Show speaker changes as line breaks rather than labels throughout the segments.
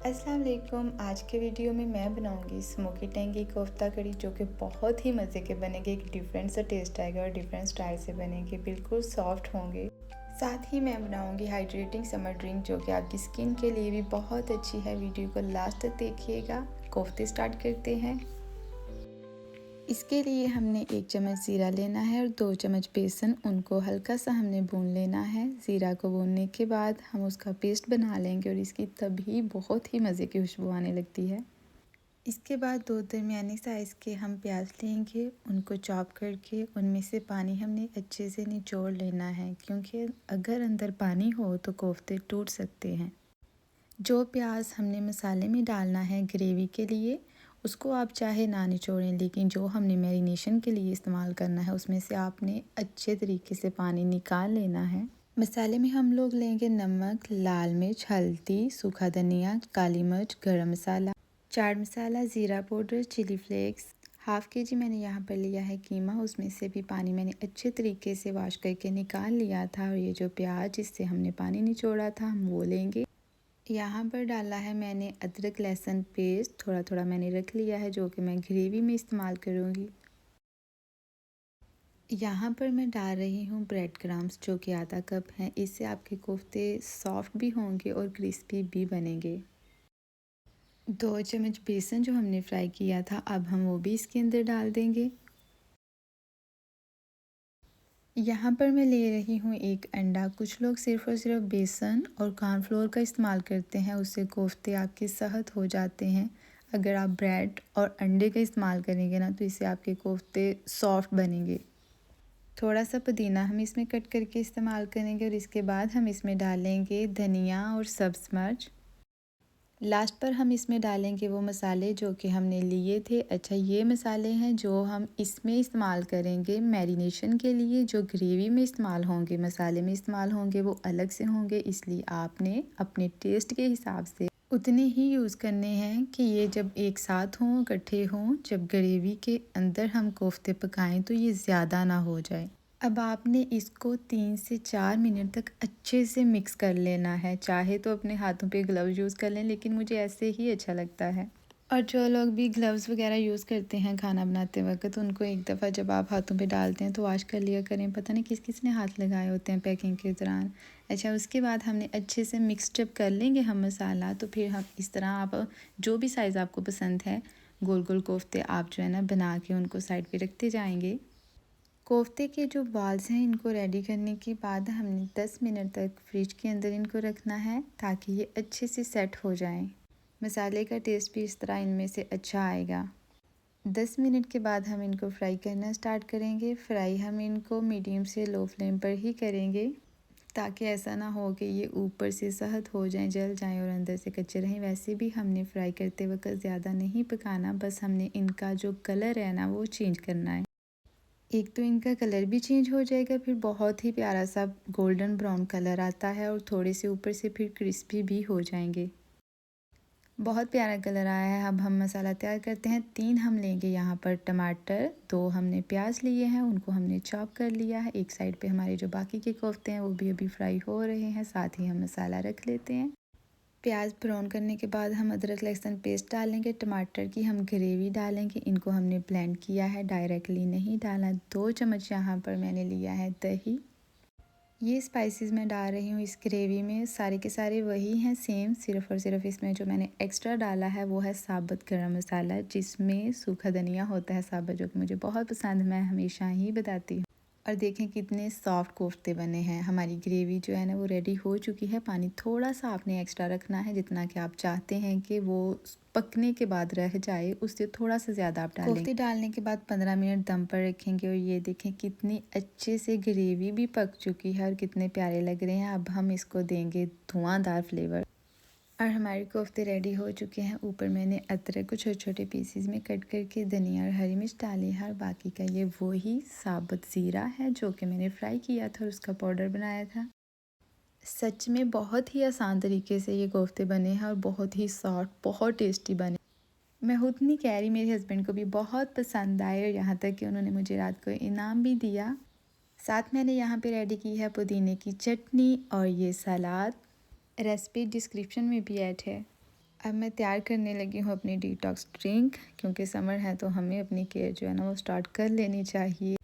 अस्सलाम वालेकुम। आज के वीडियो में मैं बनाऊंगी स्मोकी टेंगी कोफ्ता कड़ी, जो कि बहुत ही मज़े के बनेंगे। एक डिफरेंट सा टेस्ट आएगा और डिफरेंट स्टाइल से बनेंगे, बिल्कुल सॉफ्ट होंगे। साथ ही मैं बनाऊंगी हाइड्रेटिंग समर ड्रिंक, जो कि आपकी स्किन के लिए भी बहुत अच्छी है। वीडियो को लास्ट तक देखिएगा। कोफ्ते स्टार्ट करते हैं। इसके लिए हमने 1 चम्मच ज़ीरा लेना है और 2 चम्मच बेसन, उनको हल्का सा हमने भून लेना है। ज़ीरा को भूनने के बाद हम उसका पेस्ट बना लेंगे और इसकी तभी बहुत ही मज़े की खुशबू आने लगती है। इसके बाद 2 दरमियाने साइज़ के हम प्याज लेंगे, उनको चॉप करके उनमें से पानी हमने अच्छे से निचोड़ लेना है, क्योंकि अगर अंदर पानी हो तो कोफ्ते टूट सकते हैं। जो प्याज हमने मसाले में डालना है ग्रेवी के लिए, उसको आप चाहे ना निचोड़ें, लेकिन जो हमने मैरिनेशन के लिए इस्तेमाल करना है उसमें से आपने अच्छे तरीके से पानी निकाल लेना है। मसाले में हम लोग लेंगे नमक, लाल मिर्च, हल्दी, सूखा धनिया, काली मिर्च, गरम मसाला, चाट मसाला, ज़ीरा पाउडर, चिली फ्लेक्स। हाफ़ के जी मैंने यहाँ पर लिया है कीमा, उसमें से भी पानी मैंने अच्छे तरीके से वॉश करके निकाल लिया था। और ये जो प्याज जिससे हमने पानी निचोड़ा था हम वो लेंगे। यहाँ पर डाला है मैंने अदरक लहसुन पेस्ट, थोड़ा थोड़ा मैंने रख लिया है, जो कि मैं ग्रेवी में इस्तेमाल करूँगी। यहाँ पर मैं डाल रही हूँ ब्रेड क्रम्स, जो कि आधा कप हैं। इससे आपके कोफ्ते सॉफ्ट भी होंगे और क्रिस्पी भी बनेंगे। 2 चम्मच बेसन जो हमने फ्राई किया था, अब हम वो भी इसके अंदर डाल देंगे। यहाँ पर मैं ले रही हूँ 1 अंडा। कुछ लोग सिर्फ़ और सिर्फ बेसन और कॉर्नफ्लोर का इस्तेमाल करते हैं, उससे कोफ्ते आपके सख्त हो जाते हैं। अगर आप ब्रेड और अंडे का इस्तेमाल करेंगे ना, तो इससे आपके कोफ्ते सॉफ्ट बनेंगे। थोड़ा सा पुदीना हम इसमें कट करके इस्तेमाल करेंगे और इसके बाद हम इसमें डालेंगे धनिया और सब्ज़ मिर्च। लास्ट पर हम इसमें डालेंगे वो मसाले जो कि हमने लिए थे। अच्छा, ये मसाले हैं जो हम इसमें इस्तेमाल करेंगे मैरिनेशन के लिए। जो ग्रेवी में इस्तेमाल होंगे, मसाले में इस्तेमाल होंगे, वो अलग से होंगे, इसलिए आपने अपने टेस्ट के हिसाब से उतने ही यूज़ करने हैं कि ये जब एक साथ हों, इकट्ठे हों। जब ग्रेवी के अंदर हम कोफ्ते पकाएं तो ये ज़्यादा ना हो जाए। अब आपने इसको 3 से 4 मिनट तक अच्छे से मिक्स कर लेना है। चाहे तो अपने हाथों पे ग्लव्स यूज़ कर लें, लेकिन मुझे ऐसे ही अच्छा लगता है। और जो लोग भी ग्लव्स वगैरह यूज़ करते हैं खाना बनाते वक्त, उनको एक दफ़ा जब आप हाथों पे डालते हैं तो वॉश कर लिया करें। पता नहीं किस किस ने हाथ लगाए होते हैं पैकिंग के दौरान। अच्छा, उसके बाद हमने अच्छे से मिक्स जब कर लेंगे हम मसाला, तो फिर हम इस तरह आप जो भी साइज़ आपको पसंद है, गोल गोल कोफ्ते आप जो है ना बना के उनको साइड पे रखते जाएंगे। कोफ्ते के जो बॉल्स हैं, इनको रेडी करने के बाद हमने 10 मिनट तक फ्रिज के अंदर इनको रखना है, ताकि ये अच्छे से सेट हो जाएं। मसाले का टेस्ट भी इस तरह इनमें से अच्छा आएगा। 10 मिनट के बाद हम इनको फ्राई करना स्टार्ट करेंगे। फ्राई हम इनको मीडियम से लो फ्लेम पर ही करेंगे, ताकि ऐसा ना हो कि ये ऊपर से सहत हो जाएं, जल जाएं और अंदर से कच्चे रहें। वैसे भी हमने फ्राई करते वक्त ज़्यादा नहीं पकाना, बस हमने इनका जो कलर है ना वो चेंज करना है। एक तो इनका कलर भी चेंज हो जाएगा, फिर बहुत ही प्यारा सा गोल्डन ब्राउन कलर आता है और थोड़े से ऊपर से फिर क्रिस्पी भी हो जाएंगे। बहुत प्यारा कलर आया है। अब हम मसाला तैयार करते हैं। 3 हम लेंगे यहाँ पर टमाटर, 2 हमने प्याज लिए हैं, उनको हमने चॉप कर लिया है। एक साइड पे हमारे जो बाकी के कोफ्ते हैं वो भी अभी फ्राई हो रहे हैं, साथ ही हम मसाला रख लेते हैं। प्याज ब्राउन करने के बाद हम अदरक लहसुन पेस्ट डालेंगे, टमाटर की हम ग्रेवी डालेंगे। इनको हमने ब्लेंड किया है, डायरेक्टली नहीं डाला। 2 चम्मच यहाँ पर मैंने लिया है दही। ये स्पाइसेस मैं डाल रही हूँ इस ग्रेवी में, सारे के सारे वही हैं सेम, सिर्फ़ और सिर्फ इसमें जो मैंने एक्स्ट्रा डाला है वो है साबुत गरम मसाला, जिसमें सूखा धनिया होता है साबुत, जो कि मुझे बहुत पसंद है, मैं हमेशा ही बताती हूँ। और देखें कितने सॉफ्ट कोफ्ते बने हैं। हमारी ग्रेवी जो है ना वो रेडी हो चुकी है। पानी थोड़ा सा आपने एक्स्ट्रा रखना है, जितना कि आप चाहते हैं कि वो पकने के बाद रह जाए, उससे थोड़ा सा ज़्यादा आप डालेंगे। कोफ्ते डालने के बाद 15 मिनट दम पर रखेंगे और ये देखें कितनी अच्छे से ग्रेवी भी पक चुकी है और कितने प्यारे लग रहे हैं। अब हम इसको देंगे धुआंधार फ्लेवर और हमारे कोफ्ते रेडी हो चुके हैं। ऊपर मैंने अदरक को छोटे छोटे पीसेस में कट करके धनिया और हरी मिर्च डाली है, और बाकी का ये वही साबुत ज़ीरा है जो कि मैंने फ्राई किया था और उसका पाउडर बनाया था। सच में बहुत ही आसान तरीके से ये कोफ्ते बने हैं और बहुत ही सॉफ्ट, बहुत टेस्टी बने। मैं खुद नहीं कह रही, मेरे हस्बैंड को भी बहुत पसंद आए और यहाँ तक कि उन्होंने मुझे रात को इनाम भी दिया। साथ मैंने यहाँ पे रेडी की है पुदीने की चटनी और ये सलाद। रेसिपी डिस्क्रिप्शन में भी ऐड है। अब मैं तैयार करने लगी हूँ अपनी डिटॉक्स ड्रिंक, क्योंकि समर है तो हमें अपनी केयर जो है ना वो स्टार्ट कर लेनी चाहिए।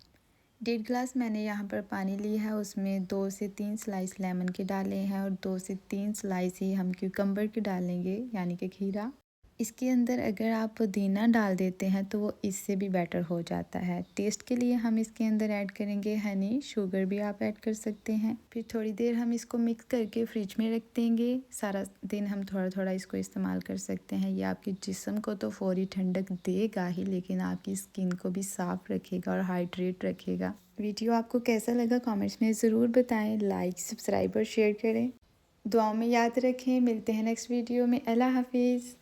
1.5 गिलास मैंने यहाँ पर पानी लिया है, उसमें 2 से 3 स्लाइस लेमन के डाले हैं और 2 से 3 स्लाइस ही हम क्यूकम्बर के डालेंगे, यानी कि खीरा। इसके अंदर अगर आप पुदीना डाल देते हैं तो वो इससे भी बेटर हो जाता है। टेस्ट के लिए हम इसके अंदर ऐड करेंगे हनी, शुगर भी आप ऐड कर सकते हैं। फिर थोड़ी देर हम इसको मिक्स करके फ्रिज में रख देंगे। सारा दिन हम थोड़ा थोड़ा इसको इस्तेमाल कर सकते हैं। ये आपके जिस्म को तो फौरी ठंडक देगा ही, लेकिन आपकी स्किन को भी साफ़ रखेगा और हाइड्रेट रखेगा। वीडियो आपको कैसा लगा कमेंट्स में ज़रूर बताएं। लाइक, सब्सक्राइब और शेयर करें। दुआओं में याद रखें। मिलते हैं नेक्स्ट वीडियो में। अल्लाह हाफिज़।